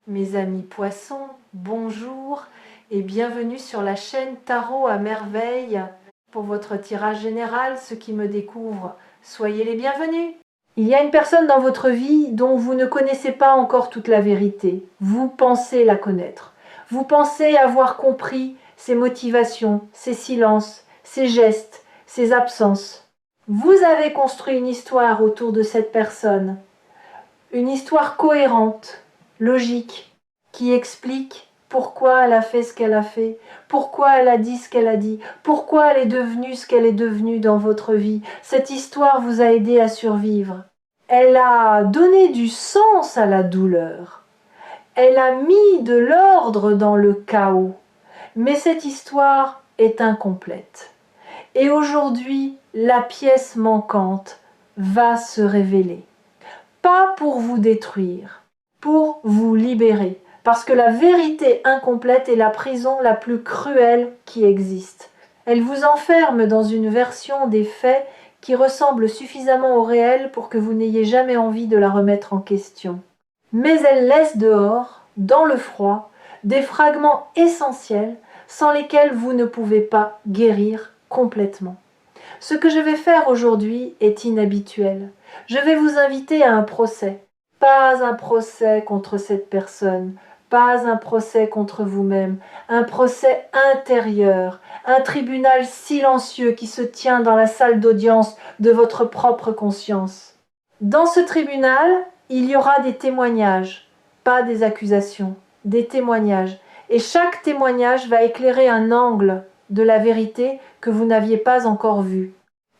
Mes amis poissons, bonjour et bienvenue sur la chaîne Tarot à merveille. Pour votre tirage général, ceux qui me découvrent, soyez les bienvenus. Il y a une personne dans votre vie dont vous ne connaissez pas encore toute la vérité. Vous pensez la connaître. Vous pensez avoir compris ses motivations, ses silences, ses gestes, ses absences. Vous avez construit une histoire autour de cette personne. Une histoire cohérente, logique, qui explique pourquoi elle a fait ce qu'elle a fait, pourquoi elle a dit ce qu'elle a dit, pourquoi elle est devenue ce qu'elle est devenue dans votre vie. Cette histoire vous a aidé à survivre. Elle a donné du sens à la douleur. Elle a mis de l'ordre dans le chaos. Mais cette histoire est incomplète. Et aujourd'hui, la pièce manquante va se révéler. Pas pour vous détruire, pour vous libérer. Parce que la vérité incomplète est la prison la plus cruelle qui existe. Elle vous enferme dans une version des faits qui ressemble suffisamment au réel pour que vous n'ayez jamais envie de la remettre en question. Mais elle laisse dehors, dans le froid, des fragments essentiels sans lesquels vous ne pouvez pas guérir complètement. Ce que je vais faire aujourd'hui est inhabituel. Je vais vous inviter à un procès. Pas un procès contre cette personne, pas un procès contre vous-même, un procès intérieur, un tribunal silencieux qui se tient dans la salle d'audience de votre propre conscience. Dans ce tribunal, il y aura des témoignages, pas des accusations, des témoignages. Et chaque témoignage va éclairer un angle de la vérité que vous n'aviez pas encore vu.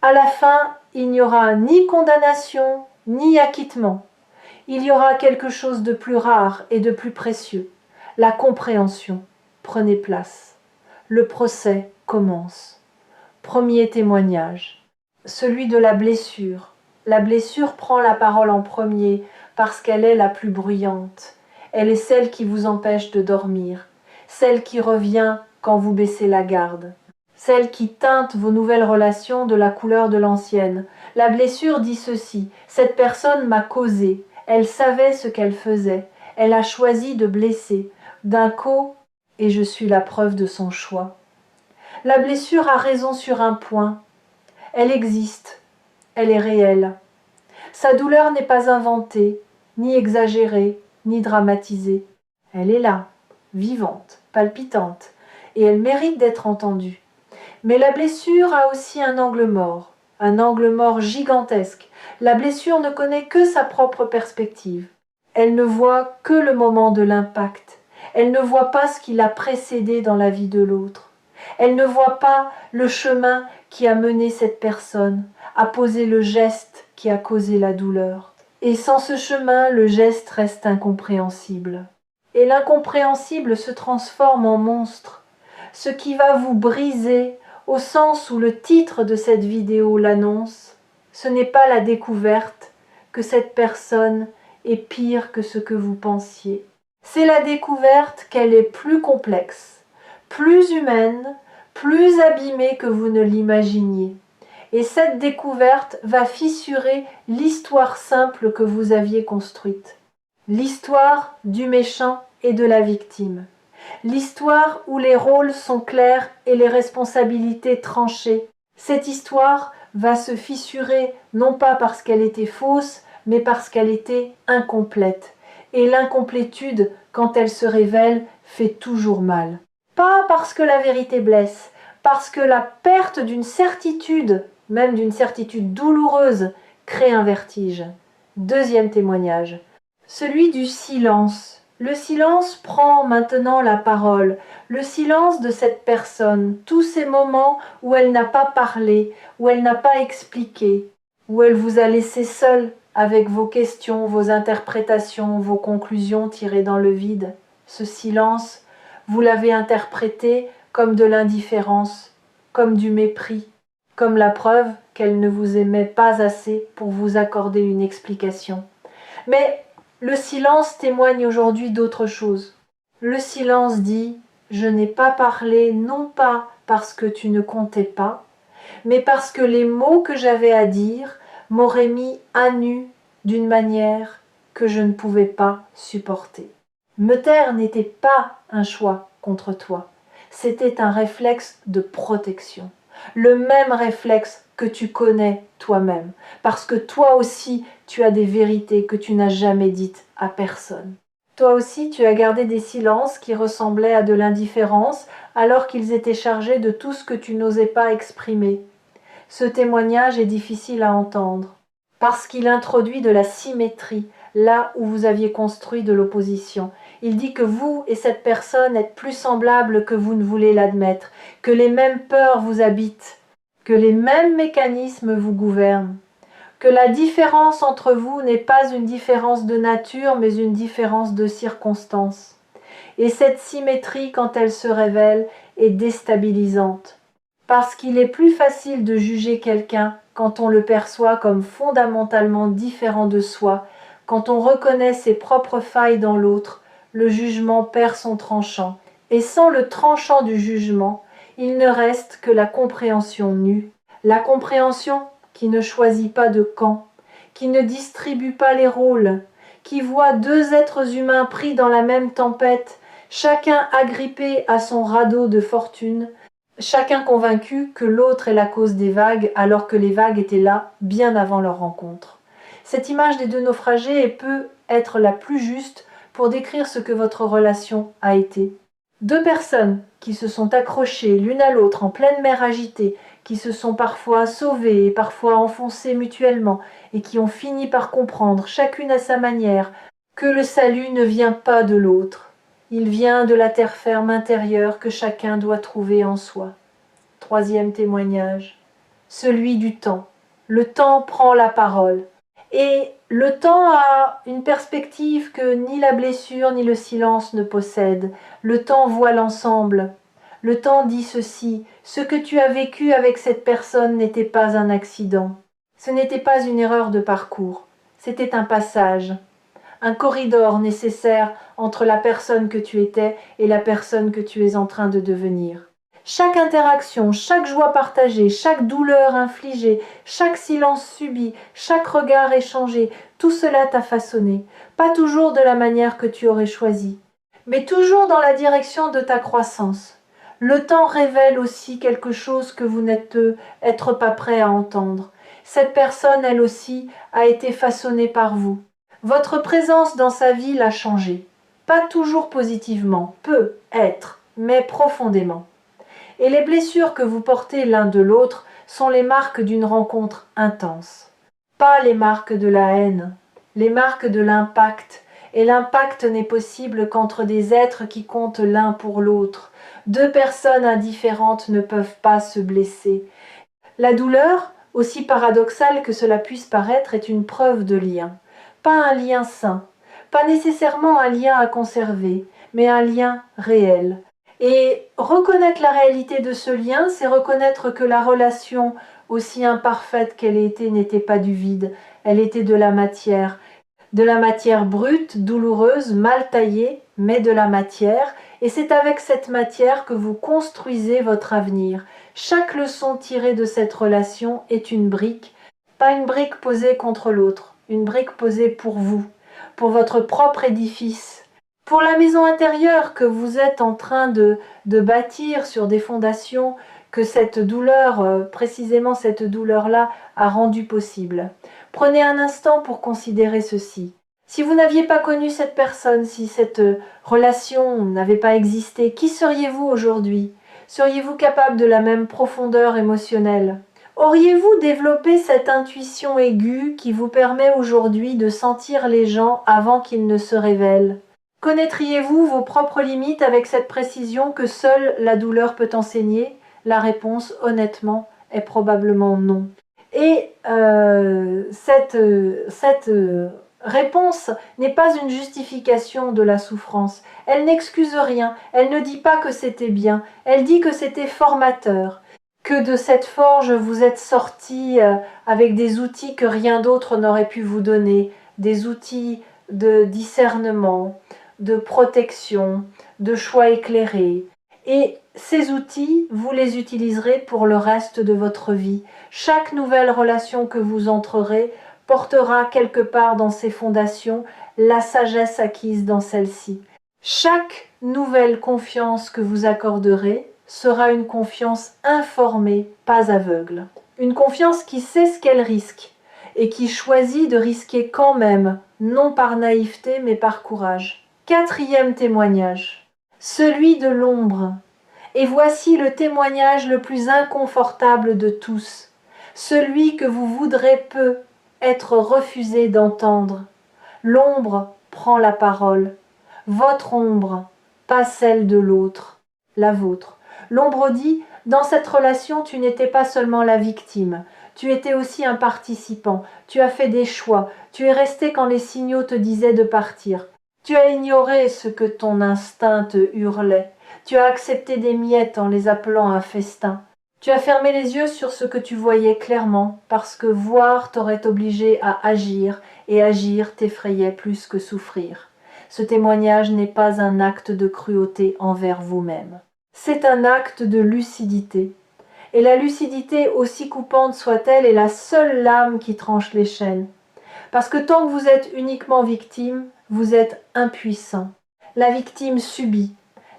À la fin, il n'y aura ni condamnation, ni acquittement. Il y aura quelque chose de plus rare et de plus précieux. La compréhension. Prenez place. Le procès commence. Premier témoignage. Celui de la blessure. La blessure prend la parole en premier parce qu'elle est la plus bruyante. Elle est celle qui vous empêche de dormir. Celle qui revient quand vous baissez la garde. Celle qui teinte vos nouvelles relations de la couleur de l'ancienne. La blessure dit ceci: cette personne m'a causé, elle savait ce qu'elle faisait, elle a choisi de blesser, d'un coup, et je suis la preuve de son choix. La blessure a raison sur un point, elle existe, elle est réelle. Sa douleur n'est pas inventée, ni exagérée, ni dramatisée. Elle est là, vivante, palpitante, et elle mérite d'être entendue. Mais la blessure a aussi un angle mort gigantesque. La blessure ne connaît que sa propre perspective. Elle ne voit que le moment de l'impact. Elle ne voit pas ce qui l'a précédé dans la vie de l'autre. Elle ne voit pas le chemin qui a mené cette personne, a posé le geste qui a causé la douleur. Et sans ce chemin, le geste reste incompréhensible. Et l'incompréhensible se transforme en monstre, ce qui va vous briser au sens où le titre de cette vidéo l'annonce. Ce n'est pas la découverte que cette personne est pire que ce que vous pensiez. C'est la découverte qu'elle est plus complexe, plus humaine, plus abîmée que vous ne l'imaginiez. Et cette découverte va fissurer l'histoire simple que vous aviez construite. L'histoire du méchant et de la victime. L'histoire où les rôles sont clairs et les responsabilités tranchées. Cette histoire va se fissurer non pas parce qu'elle était fausse, mais parce qu'elle était incomplète. Et l'incomplétude, quand elle se révèle, fait toujours mal. Pas parce que la vérité blesse, parce que la perte d'une certitude, même d'une certitude douloureuse, crée un vertige. Deuxième témoignage, celui du silence. Le silence prend maintenant la parole, le silence de cette personne, tous ces moments où elle n'a pas parlé, où elle n'a pas expliqué, où elle vous a laissé seul avec vos questions, vos interprétations, vos conclusions tirées dans le vide. Ce silence, vous l'avez interprété comme de l'indifférence, comme du mépris, comme la preuve qu'elle ne vous aimait pas assez pour vous accorder une explication. Mais le silence témoigne aujourd'hui d'autre chose. Le silence dit « Je n'ai pas parlé non pas parce que tu ne comptais pas, mais parce que les mots que j'avais à dire m'auraient mis à nu d'une manière que je ne pouvais pas supporter. » Me taire n'était pas un choix contre toi, c'était un réflexe de protection. Le même réflexe que tu connais toi-même, parce que toi aussi tu as des vérités que tu n'as jamais dites à personne. Toi aussi tu as gardé des silences qui ressemblaient à de l'indifférence alors qu'ils étaient chargés de tout ce que tu n'osais pas exprimer. Ce témoignage est difficile à entendre, parce qu'il introduit de la symétrie là où vous aviez construit de l'opposition. Il dit que vous et cette personne êtes plus semblables que vous ne voulez l'admettre, que les mêmes peurs vous habitent, que les mêmes mécanismes vous gouvernent, que la différence entre vous n'est pas une différence de nature, mais une différence de circonstances. Et cette symétrie, quand elle se révèle, est déstabilisante. Parce qu'il est plus facile de juger quelqu'un quand on le perçoit comme fondamentalement différent de soi, quand on reconnaît ses propres failles dans l'autre, le jugement perd son tranchant. Et sans le tranchant du jugement, il ne reste que la compréhension nue. La compréhension qui ne choisit pas de camp, qui ne distribue pas les rôles, qui voit deux êtres humains pris dans la même tempête, chacun agrippé à son radeau de fortune, chacun convaincu que l'autre est la cause des vagues alors que les vagues étaient là bien avant leur rencontre. Cette image des deux naufragés peut être la plus juste pour décrire ce que votre relation a été. Deux personnes qui se sont accrochées l'une à l'autre en pleine mer agitée, qui se sont parfois sauvées et parfois enfoncées mutuellement, et qui ont fini par comprendre, chacune à sa manière, que le salut ne vient pas de l'autre. Il vient de la terre ferme intérieure que chacun doit trouver en soi. Troisième témoignage, celui du temps. Le temps prend la parole. Et le temps a une perspective que ni la blessure ni le silence ne possèdent. Le temps voit l'ensemble. Le temps dit ceci, ce que tu as vécu avec cette personne n'était pas un accident. Ce n'était pas une erreur de parcours. C'était un passage, un corridor nécessaire entre la personne que tu étais et la personne que tu es en train de devenir. Chaque interaction, chaque joie partagée, chaque douleur infligée, chaque silence subi, chaque regard échangé, tout cela t'a façonné, pas toujours de la manière que tu aurais choisi, mais toujours dans la direction de ta croissance. Le temps révèle aussi quelque chose que vous n'êtes être pas prêt à entendre. Cette personne, elle aussi, a été façonnée par vous. Votre présence dans sa vie l'a changée. Pas toujours positivement, peut être, mais profondément. Et les blessures que vous portez l'un de l'autre sont les marques d'une rencontre intense. Pas les marques de la haine, les marques de l'impact. Et l'impact n'est possible qu'entre des êtres qui comptent l'un pour l'autre. Deux personnes indifférentes ne peuvent pas se blesser. La douleur, aussi paradoxale que cela puisse paraître, est une preuve de lien. Pas un lien sain, pas nécessairement un lien à conserver, mais un lien réel. Et reconnaître la réalité de ce lien, c'est reconnaître que la relation, aussi imparfaite qu'elle était, n'était pas du vide, elle était de la matière brute, douloureuse, mal taillée, mais de la matière, et c'est avec cette matière que vous construisez votre avenir. Chaque leçon tirée de cette relation est une brique, pas une brique posée contre l'autre, une brique posée pour vous, pour votre propre édifice, pour la maison intérieure que vous êtes en train de bâtir sur des fondations que cette douleur, précisément cette douleur-là, a rendu possible. Prenez un instant pour considérer ceci. Si vous n'aviez pas connu cette personne, si cette relation n'avait pas existé, qui seriez-vous aujourd'hui? Seriez-vous capable de la même profondeur émotionnelle? Auriez-vous développé cette intuition aiguë qui vous permet aujourd'hui de sentir les gens avant qu'ils ne se révèlent? Connaîtriez-vous vos propres limites avec cette précision que seule la douleur peut enseigner? La réponse, honnêtement, est probablement non. Et cette réponse n'est pas une justification de la souffrance. Elle n'excuse rien, elle ne dit pas que c'était bien, elle dit que c'était formateur, que de cette forge vous êtes sortis avec des outils que rien d'autre n'aurait pu vous donner, des outils de discernement, de protection, de choix éclairés. Et ces outils, vous les utiliserez pour le reste de votre vie. Chaque nouvelle relation que vous entrerez portera quelque part dans ces fondations la sagesse acquise dans celle-ci. Chaque nouvelle confiance que vous accorderez sera une confiance informée, pas aveugle. Une confiance qui sait ce qu'elle risque et qui choisit de risquer quand même, non par naïveté mais par courage. Quatrième témoignage, celui de l'ombre. Et voici le témoignage le plus inconfortable de tous, celui que vous voudrez peu être refusé d'entendre. L'ombre prend la parole. Votre ombre, pas celle de l'autre, la vôtre. L'ombre dit, dans cette relation, tu n'étais pas seulement la victime, tu étais aussi un participant, tu as fait des choix, tu es resté quand les signaux te disaient de partir. Tu as ignoré ce que ton instinct te hurlait, tu as accepté des miettes en les appelant un festin. Tu as fermé les yeux sur ce que tu voyais clairement, parce que voir t'aurait obligé à agir, et agir t'effrayait plus que souffrir. Ce témoignage n'est pas un acte de cruauté envers vous-même. C'est un acte de lucidité. Et la lucidité, aussi coupante soit-elle, est la seule lame qui tranche les chaînes. Parce que tant que vous êtes uniquement victime, vous êtes impuissant. La victime subit.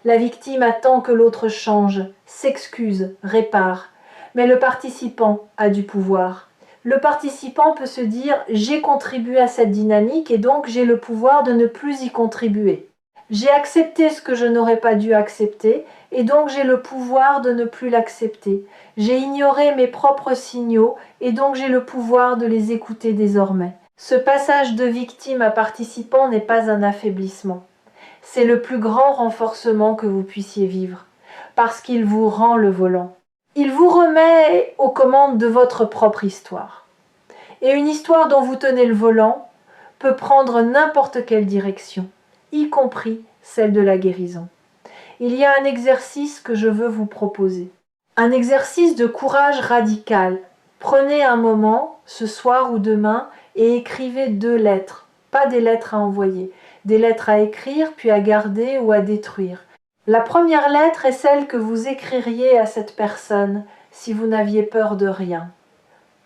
La victime attend que l'autre change, s'excuse, répare. Mais le participant a du pouvoir. Le participant peut se dire « j'ai contribué à cette dynamique et donc j'ai le pouvoir de ne plus y contribuer. J'ai accepté ce que je n'aurais pas dû accepter et donc j'ai le pouvoir de ne plus l'accepter. J'ai ignoré mes propres signaux et donc j'ai le pouvoir de les écouter désormais. » Ce passage de victime à participant n'est pas un affaiblissement. C'est le plus grand renforcement que vous puissiez vivre, parce qu'il vous rend le volant. Il vous remet aux commandes de votre propre histoire. Et une histoire dont vous tenez le volant peut prendre n'importe quelle direction, y compris celle de la guérison. Il y a un exercice que je veux vous proposer. Un exercice de courage radical. Prenez un moment, ce soir ou demain, et écrivez 2 lettres, pas des lettres à envoyer, des lettres à écrire puis à garder ou à détruire. La première lettre est celle que vous écririez à cette personne si vous n'aviez peur de rien.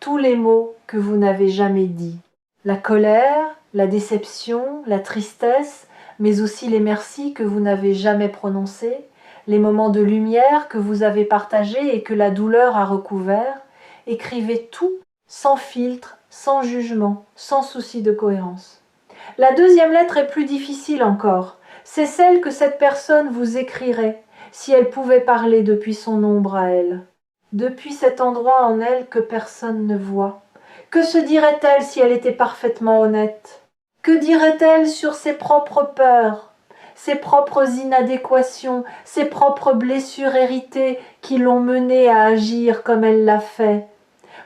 Tous les mots que vous n'avez jamais dits. La colère, la déception, la tristesse, mais aussi les merci que vous n'avez jamais prononcés, les moments de lumière que vous avez partagés et que la douleur a recouverts. Écrivez tout sans filtre, sans jugement, sans souci de cohérence. La deuxième lettre est plus difficile encore. C'est celle que cette personne vous écrirait si elle pouvait parler depuis son ombre à elle. Depuis cet endroit en elle que personne ne voit. Que se dirait-elle si elle était parfaitement honnête? Que dirait-elle sur ses propres peurs, ses propres inadéquations, ses propres blessures héritées qui l'ont menée à agir comme elle l'a fait?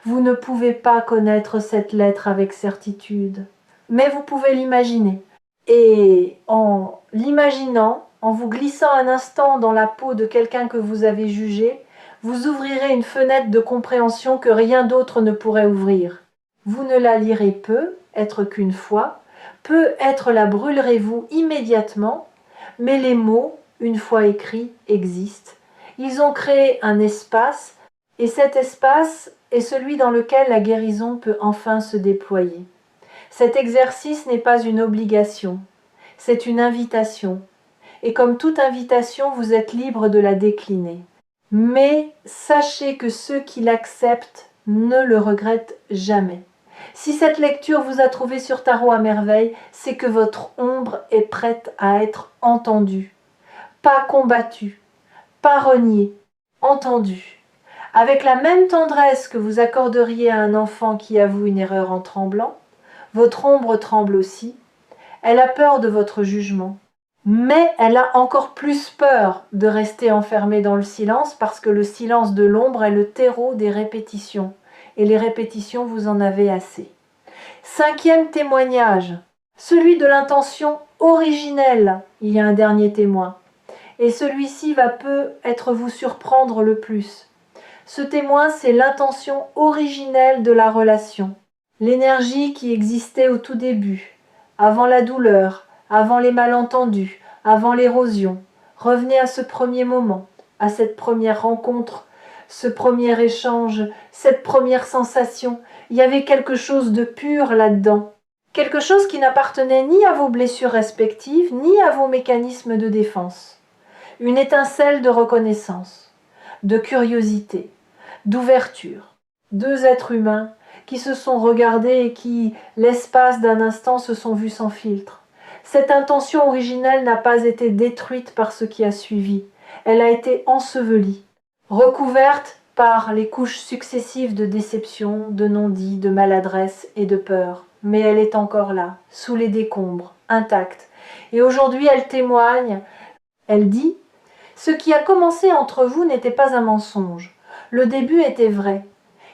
Vous ne pouvez pas connaître cette lettre avec certitude, mais vous pouvez l'imaginer. Et en l'imaginant, en vous glissant un instant dans la peau de quelqu'un que vous avez jugé, vous ouvrirez une fenêtre de compréhension que rien d'autre ne pourrait ouvrir. Vous ne la lirez peu, être qu'une fois, peut-être la brûlerez-vous immédiatement, mais les mots, une fois écrits, existent. Ils ont créé un espace, et cet espace est celui dans lequel la guérison peut enfin se déployer. Cet exercice n'est pas une obligation, c'est une invitation. Et comme toute invitation, vous êtes libre de la décliner. Mais sachez que ceux qui l'acceptent ne le regrettent jamais. Si cette lecture vous a trouvé sur Tarot à merveille, c'est que votre ombre est prête à être entendue. Pas combattue, pas reniée, entendue. Avec la même tendresse que vous accorderiez à un enfant qui avoue une erreur en tremblant, votre ombre tremble aussi. Elle a peur de votre jugement. Mais elle a encore plus peur de rester enfermée dans le silence parce que le silence de l'ombre est le terreau des répétitions. Et les répétitions, vous en avez assez. 5e témoignage, celui de l'intention originelle. Il y a un dernier témoin. Et celui-ci va peut-être vous surprendre le plus. Ce témoin, c'est l'intention originelle de la relation. L'énergie qui existait au tout début, avant la douleur, avant les malentendus, avant l'érosion. Revenez à ce premier moment, à cette première rencontre, ce premier échange, cette première sensation. Il y avait quelque chose de pur là-dedans. quelque chose qui n'appartenait ni à vos blessures respectives, ni à vos mécanismes de défense. Une étincelle de reconnaissance, de curiosité, d'ouverture. Deux êtres humains qui se sont regardés et qui, l'espace d'un instant, se sont vus sans filtre. Cette intention originelle n'a pas été détruite par ce qui a suivi. Elle a été ensevelie, recouverte par les couches successives de déception, de non-dit, de maladresse et de peur. Mais elle est encore là, sous les décombres, intacte. Et aujourd'hui, elle témoigne, elle dit « Ce qui a commencé entre vous n'était pas un mensonge. Le début était vrai.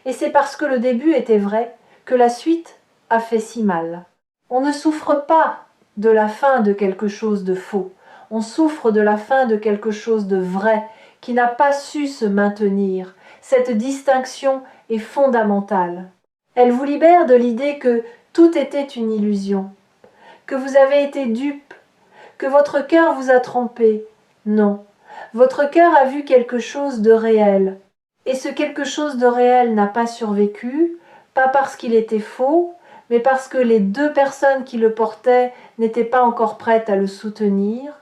Et c'est parce que le début était vrai que la suite a fait si mal. On ne souffre pas de la fin de quelque chose de faux. On souffre de la fin de quelque chose de vrai qui n'a pas su se maintenir. Cette distinction est fondamentale. Elle vous libère de l'idée que tout était une illusion, que vous avez été dupe, que votre cœur vous a trompé. Non, votre cœur a vu quelque chose de réel. Et ce quelque chose de réel n'a pas survécu, pas parce qu'il était faux, mais parce que les deux personnes qui le portaient n'étaient pas encore prêtes à le soutenir,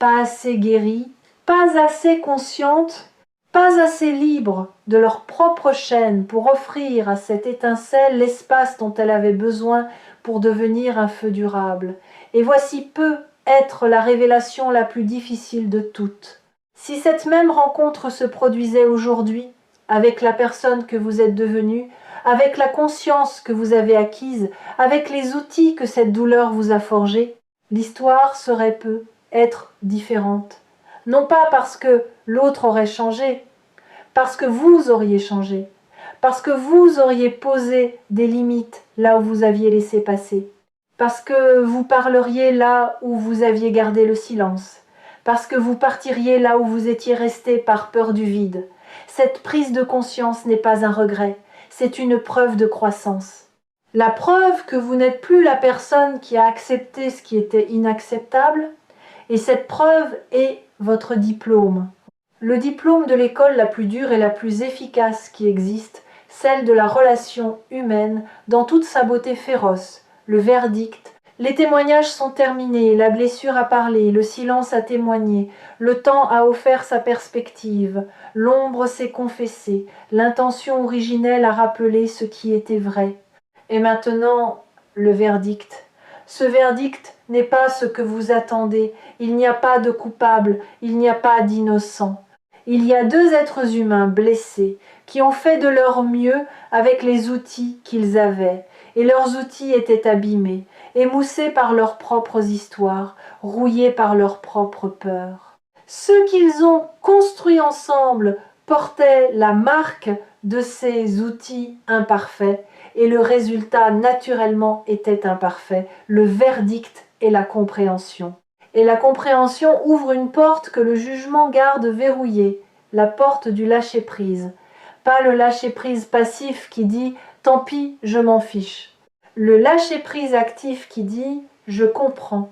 pas assez guéries, pas assez conscientes, pas assez libres de leur propre chaîne pour offrir à cette étincelle l'espace dont elle avait besoin pour devenir un feu durable. Et voici peut être la révélation la plus difficile de toutes. Si cette même rencontre se produisait aujourd'hui, avec la personne que vous êtes devenue, avec la conscience que vous avez acquise, avec les outils que cette douleur vous a forgés, l'histoire serait peut être différente. Non pas parce que l'autre aurait changé, parce que vous auriez changé, parce que vous auriez posé des limites là où vous aviez laissé passer, parce que vous parleriez là où vous aviez gardé le silence, parce que vous partiriez là où vous étiez resté par peur du vide. Cette prise de conscience n'est pas un regret, c'est une preuve de croissance. La preuve que vous n'êtes plus la personne qui a accepté ce qui était inacceptable, et cette preuve est votre diplôme. Le diplôme de l'école la plus dure et la plus efficace qui existe, celle de la relation humaine dans toute sa beauté féroce, le verdict. Les témoignages sont terminés, la blessure a parlé, le silence a témoigné, le temps a offert sa perspective, l'ombre s'est confessée, l'intention originelle a rappelé ce qui était vrai. Et maintenant, le verdict. Ce verdict n'est pas ce que vous attendez, il n'y a pas de coupable, il n'y a pas d'innocent. Il y a deux êtres humains blessés qui ont fait de leur mieux avec les outils qu'ils avaient, et leurs outils étaient abîmés, émoussés par leurs propres histoires, rouillés par leurs propres peurs. Ceux qu'ils ont construits ensemble portaient la marque de ces outils imparfaits, et le résultat naturellement était imparfait, le verdict et la compréhension. Et la compréhension ouvre une porte que le jugement garde verrouillée, la porte du lâcher-prise. Pas le lâcher-prise passif qui dit « tant pis, je m'en fiche ». Le lâcher-prise actif qui dit « je comprends,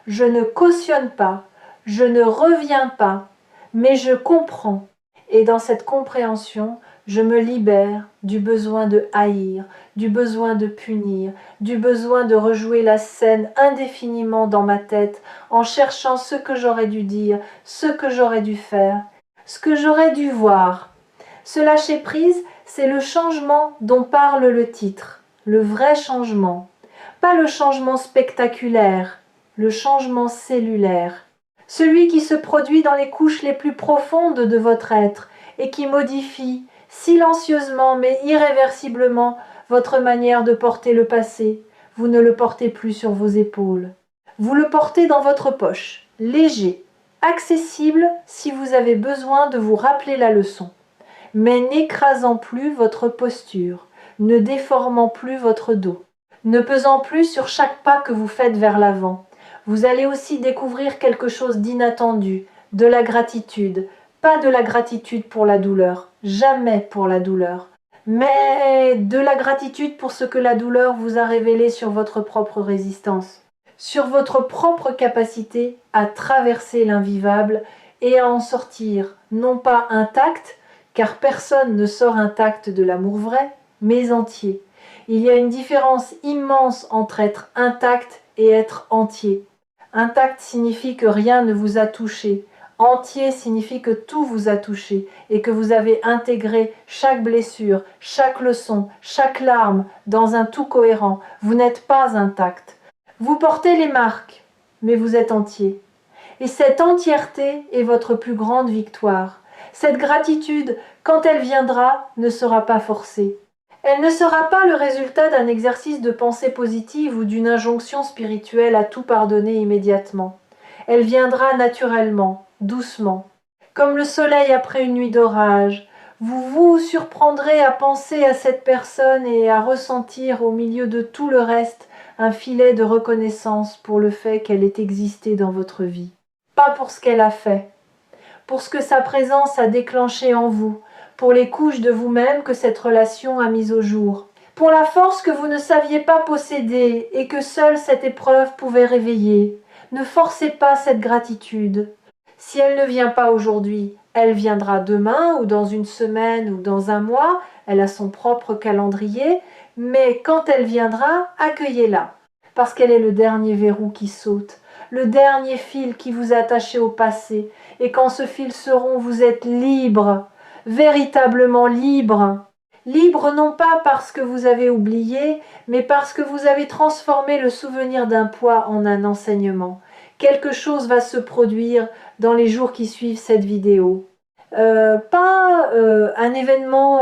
je ne cautionne pas, je ne reviens pas, mais je comprends ». Et dans cette compréhension, je me libère du besoin de haïr, du besoin de punir, du besoin de rejouer la scène indéfiniment dans ma tête en cherchant ce que j'aurais dû dire, ce que j'aurais dû faire, ce que j'aurais dû voir. Ce lâcher-prise, c'est le changement dont parle le titre, le vrai changement. Pas le changement spectaculaire, le changement cellulaire. Celui qui se produit dans les couches les plus profondes de votre être et qui modifie, silencieusement mais irréversiblement, votre manière de porter le passé. Vous ne le portez plus sur vos épaules. Vous le portez dans votre poche, léger, accessible si vous avez besoin de vous rappeler la leçon, mais n'écrasant plus votre posture, ne déformant plus votre dos, ne pesant plus sur chaque pas que vous faites vers l'avant. Vous allez aussi découvrir quelque chose d'inattendu, de la gratitude, pas de la gratitude pour la douleur, jamais pour la douleur, mais de la gratitude pour ce que la douleur vous a révélé sur votre propre résistance, sur votre propre capacité à traverser l'invivable et à en sortir, non pas intact, car personne ne sort intact de l'amour vrai, mais entier. Il y a une différence immense entre être intact et être entier. Intact signifie que rien ne vous a touché. Entier signifie que tout vous a touché et que vous avez intégré chaque blessure, chaque leçon, chaque larme dans un tout cohérent. Vous n'êtes pas intact. Vous portez les marques, mais vous êtes entier. Et cette entièreté est votre plus grande victoire. Cette gratitude, quand elle viendra, ne sera pas forcée. Elle ne sera pas le résultat d'un exercice de pensée positive ou d'une injonction spirituelle à tout pardonner immédiatement. Elle viendra naturellement, doucement. Comme le soleil après une nuit d'orage, vous vous surprendrez à penser à cette personne et à ressentir au milieu de tout le reste un filet de reconnaissance pour le fait qu'elle ait existé dans votre vie. Pas pour ce qu'elle a fait, pour ce que sa présence a déclenché en vous, pour les couches de vous-même que cette relation a mises au jour, pour la force que vous ne saviez pas posséder et que seule cette épreuve pouvait réveiller. Ne forcez pas cette gratitude. Si elle ne vient pas aujourd'hui, elle viendra demain ou dans une semaine ou dans un mois, elle a son propre calendrier, mais quand elle viendra, accueillez-la, parce qu'elle est le dernier verrou qui saute, le dernier fil qui vous attachait au passé, et quand ce fil se rompt, vous êtes libre, véritablement libre. Libre non pas parce que vous avez oublié, mais parce que vous avez transformé le souvenir d'un poids en un enseignement. Quelque chose va se produire dans les jours qui suivent cette vidéo. Pas un événement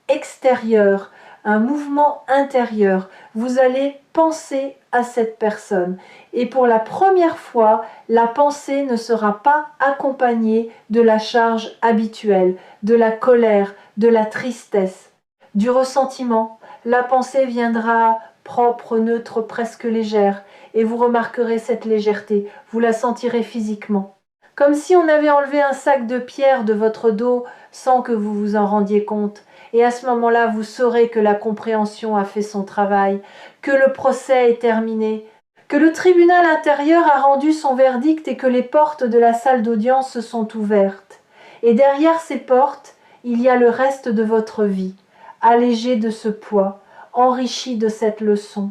extérieur, un mouvement intérieur. Vous allez penser à cette personne. Et pour la première fois, la pensée ne sera pas accompagnée de la charge habituelle, de la colère, de la tristesse, du ressentiment. La pensée viendra propre, neutre, presque légère, et vous remarquerez cette légèreté, vous la sentirez physiquement. Comme si on avait enlevé un sac de pierre de votre dos sans que vous vous en rendiez compte. Et à ce moment-là, vous saurez que la compréhension a fait son travail, que le procès est terminé, que le tribunal intérieur a rendu son verdict et que les portes de la salle d'audience se sont ouvertes. Et derrière ces portes, il y a le reste de votre vie, allégé de ce poids, enrichi de cette leçon,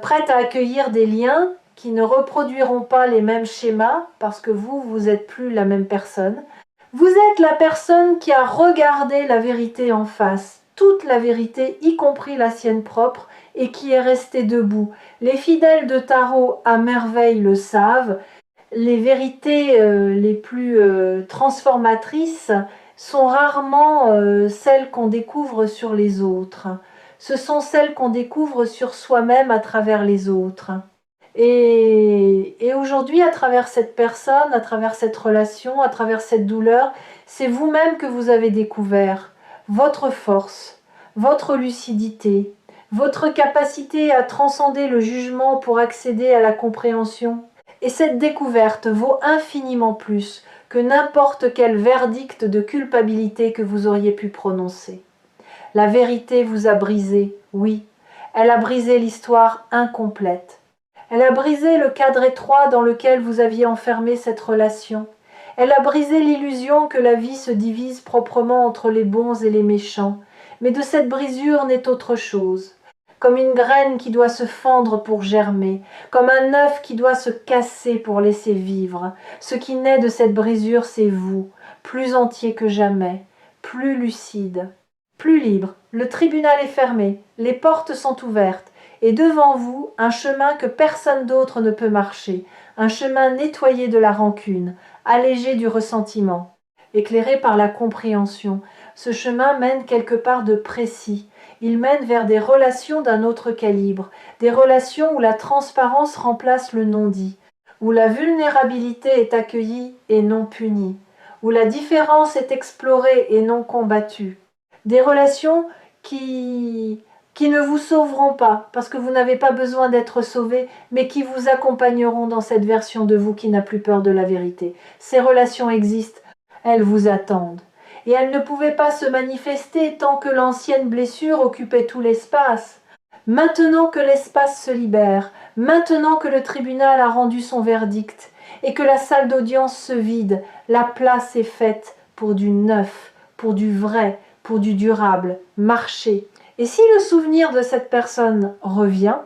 prête à accueillir des liens qui ne reproduiront pas les mêmes schémas parce que vous n'êtes plus la même personne. Vous êtes la personne qui a regardé la vérité en face, toute la vérité, y compris la sienne propre, et qui est restée debout. Les fidèles de tarot à merveille le savent. Les vérités les plus transformatrices sont rarement celles qu'on découvre sur les autres. Ce sont celles qu'on découvre sur soi-même à travers les autres. Et aujourd'hui, à travers cette personne, à travers cette relation, à travers cette douleur, c'est vous-même que vous avez découvert votre force, votre lucidité, votre capacité à transcender le jugement pour accéder à la compréhension. Et cette découverte vaut infiniment plus que n'importe quel verdict de culpabilité que vous auriez pu prononcer. La vérité vous a brisé, oui, elle a brisé l'histoire incomplète. Elle a brisé le cadre étroit dans lequel vous aviez enfermé cette relation. Elle a brisé l'illusion que la vie se divise proprement entre les bons et les méchants. Mais de cette brisure naît autre chose. Comme une graine qui doit se fendre pour germer, comme un œuf qui doit se casser pour laisser vivre. Ce qui naît de cette brisure, c'est vous, plus entier que jamais, plus lucide, plus libre. Le tribunal est fermé, les portes sont ouvertes. Et devant vous, un chemin que personne d'autre ne peut marcher, un chemin nettoyé de la rancune, allégé du ressentiment, éclairé par la compréhension. Ce chemin mène quelque part de précis. Il mène vers des relations d'un autre calibre, des relations où la transparence remplace le non-dit, où la vulnérabilité est accueillie et non punie, où la différence est explorée et non combattue. Des relations qui ne vous sauveront pas, parce que vous n'avez pas besoin d'être sauvé, mais qui vous accompagneront dans cette version de vous qui n'a plus peur de la vérité. Ces relations existent, elles vous attendent. Et elles ne pouvaient pas se manifester tant que l'ancienne blessure occupait tout l'espace. Maintenant que l'espace se libère, maintenant que le tribunal a rendu son verdict, et que la salle d'audience se vide, la place est faite pour du neuf, pour du vrai, pour du durable. Marchez. Et si le souvenir de cette personne revient,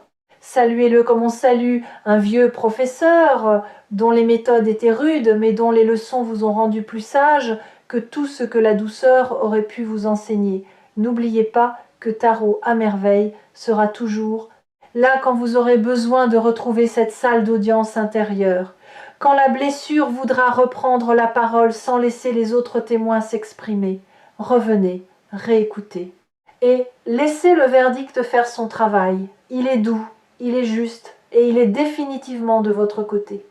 saluez-le comme on salue un vieux professeur dont les méthodes étaient rudes, mais dont les leçons vous ont rendu plus sage que tout ce que la douceur aurait pu vous enseigner. N'oubliez pas que Tarot à merveille sera toujours là quand vous aurez besoin de retrouver cette salle d'audience intérieure, quand la blessure voudra reprendre la parole sans laisser les autres témoins s'exprimer. Revenez, réécoutez. Et laissez le verdict faire son travail. Il est doux, il est juste et il est définitivement de votre côté.